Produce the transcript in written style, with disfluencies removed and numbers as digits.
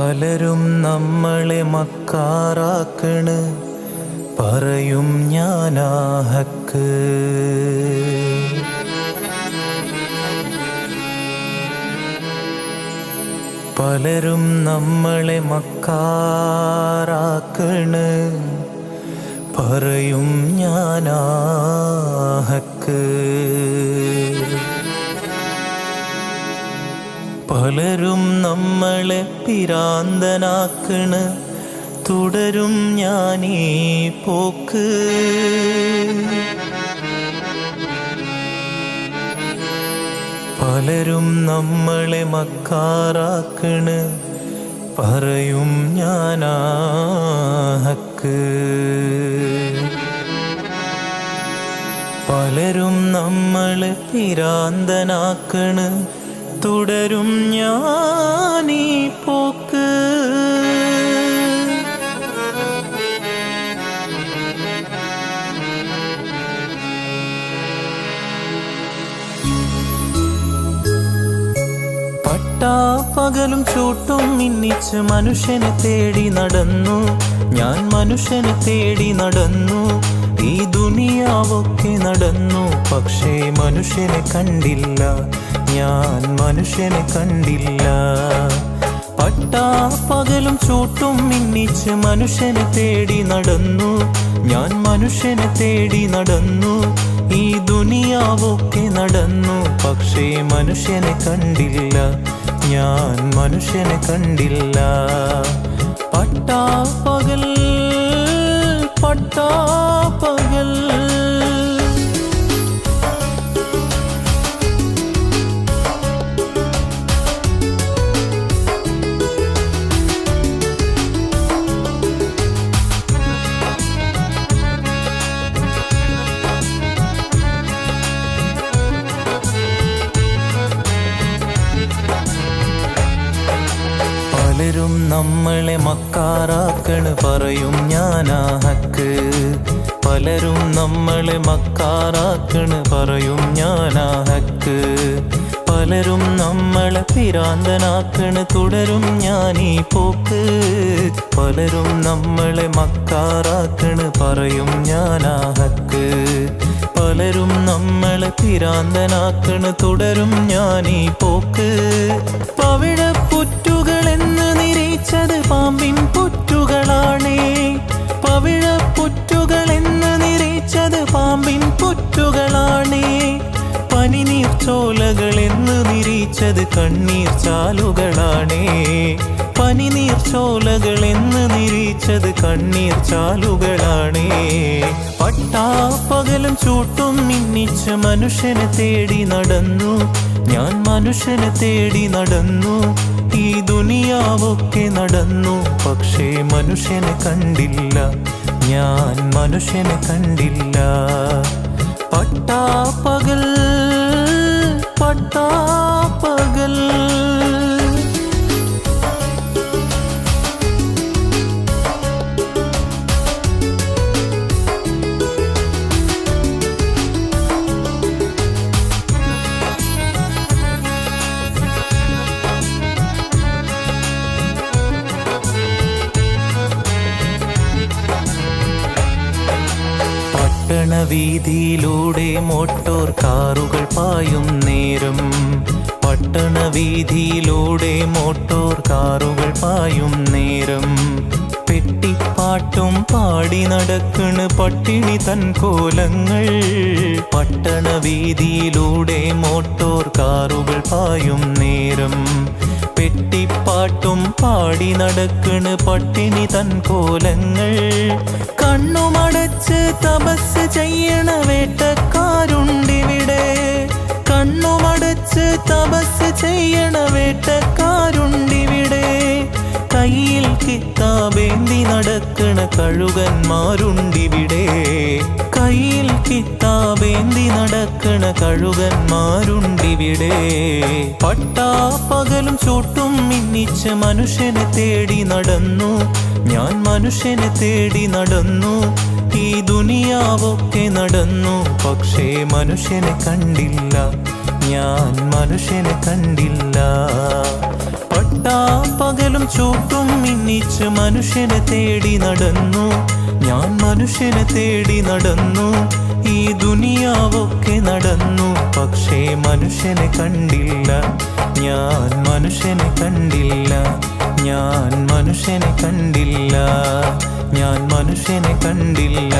പലരും നമ്മളെ മക്കാറാക്കണ്, പറയും ഞാനാ ഹക്ക്. പലരും നമ്മളെ മക്കാറാക്കണ്, പറയും ഞാനാ ഹക്ക്. പലരും നമ്മളെ പിരാന്തനാക്കണ്, തുടരും ഞാനീ പോക്ക്. പലരും നമ്മളെ മക്കാറാക്കണ്, പറയും ഞാനാ ഹക്ക്. പലരും നമ്മളെ പിരാന്തനാക്കണ്, തുടരും ഞാനീ പോക്ക്. പകലും ചൂട്ടും മിന്നിച്ച് മനുഷ്യനെ തേടി നടന്നു ഞാൻ, മനുഷ്യനെ തേടി നടന്നു. ഈ ദുനിയാവൊക്കെ നടന്നു, പക്ഷേ മനുഷ്യനെ കണ്ടില്ല ഞാൻ, മനുഷ്യനെ കണ്ടില്ല. പകലും ചൂട്ടും മിന്നിച്ച് മനുഷ്യനെ തേടി നടന്നു ഞാൻ, മനുഷ്യനെ തേടി നടന്നു. ഈ ദുനിയാവൊക്കെ നടന്നു, പക്ഷേ മനുഷ്യനെ കണ്ടില്ല ഞാൻ, മനുഷ്യനെ കണ്ടില്ല. പട്ടാപ്പകൽ പട്ടാപ്പകൽ പലരും നമ്മളെ മക്കാറാക്കണ്, പറയും ഞാനാ ഹക്ക്. പലരും നമ്മളെ മക്കാറാക്കണ്, പറയും ഞാനാ ഹക്ക്. പലരും നമ്മളെ പിരാന്തനാക്കണ്, തുടരും ഞാനീ പോക്ക്. പലരും നമ്മളെ മക്കാറാക്കണ്, പറയും ഞാനാ ഹക്ക്. പലരും നമ്മളെ പിരാന്തനാക്കണ്, തുടരും ഞാനീ പോക്ക്. പവിഴപ്പുറ്റുകളെന്ന് നിരീച്ചത് പാമ്പിൻ പുറ്റുകളാണേ, പവിഴപ്പുറ്റുകളെന്ന് നിരീച്ചത് പാമ്പിൻ പുറ്റുകളാണേ. പനിനീർ ചോലകളെന്ന് നിരീച്ചത് കണ്ണീർ ചാലുകളാണേ, പനിനീർ ചോലകളെന്ന് നിരീച്ചത് കണ്ണീർ ചാലുകളാണേ. പട്ടാപ്പകലും ചൂട്ടും മിന്നിച്ച് മനുഷ്യനെ തേടി നടന്നു ഞാൻ, മനുഷ്യനെ തേടി നടന്നു. ഈ ദുനിയാവൊക്കെ നടന്നു, പക്ഷേ മനുഷ്യനെ കണ്ടില്ല ഞാൻ, മനുഷ്യനെ കണ്ടില്ല. പട്ടാപ്പകൽ പട്ടാപ്പകൽ പട്ടണവീതിയിലൂടെ മോട്ടോർ കാറുകൾ പായും നേരം, പട്ടണവീതിയിലൂടെ മോട്ടോർ കാറുകൾ പായും നേരം. പെട്ടിപ്പാട്ടും പാടി നടക്കണ് പട്ടിണി തൻ കോലങ്ങൾ, പട്ടണവീതിയിലൂടെ മോട്ടോർ കാറുകൾ പായും നേരം. പെട്ടിപ്പാട്ടും പാടി നടക്കണ് പട്ടിണി തൻ കോലങ്ങൾ. കണ്ണുമടച്ച് തപസ് ചെയ്യണ വേട്ടക്കാരുണ്ടിവിടെ, കണ്ണുമടച്ച് തപസ് ചെയ്യണ വേട്ടക്കാരുണ്ടിവിടെ. കയ്യിൽ കിത്താബേന്തി നടക്കണ കഴുകന്മാരുണ്ടിവിടെ, കയ്യിൽ കിത്താബേന്തി നടക്കണ കഴുകന്മാരുണ്ടിവിടെ. പട്ടാപ്പകലും ചൂട്ടും മിന്നിച്ച് മനുഷ്യനെ തേടി നടന്നു ഞാൻ, മനുഷ്യനെ തേടി നടന്നു. ഈ ദുനിയാവൊക്കെ നടന്നു, പക്ഷേ മനുഷ്യനെ കണ്ടില്ല ഞാൻ, മനുഷ്യനെ കണ്ടില്ല. പട്ടാപ്പകലും ചൂട്ടും മിന്നിച്ച് മനുഷ്യനെ തേടി നടന്നു ഞാൻ, മനുഷ്യനെ തേടി നടന്നു. ഈ ദുനിയാവൊക്കെ നടന്നു, പക്ഷേ മനുഷ്യനെ കണ്ടില്ല ഞാൻ, മനുഷ്യനെ കണ്ടില്ല ഞാൻ, മനുഷ്യനെ കണ്ടില്ല ഞാൻ, മനുഷ്യനെ കണ്ടില്ല.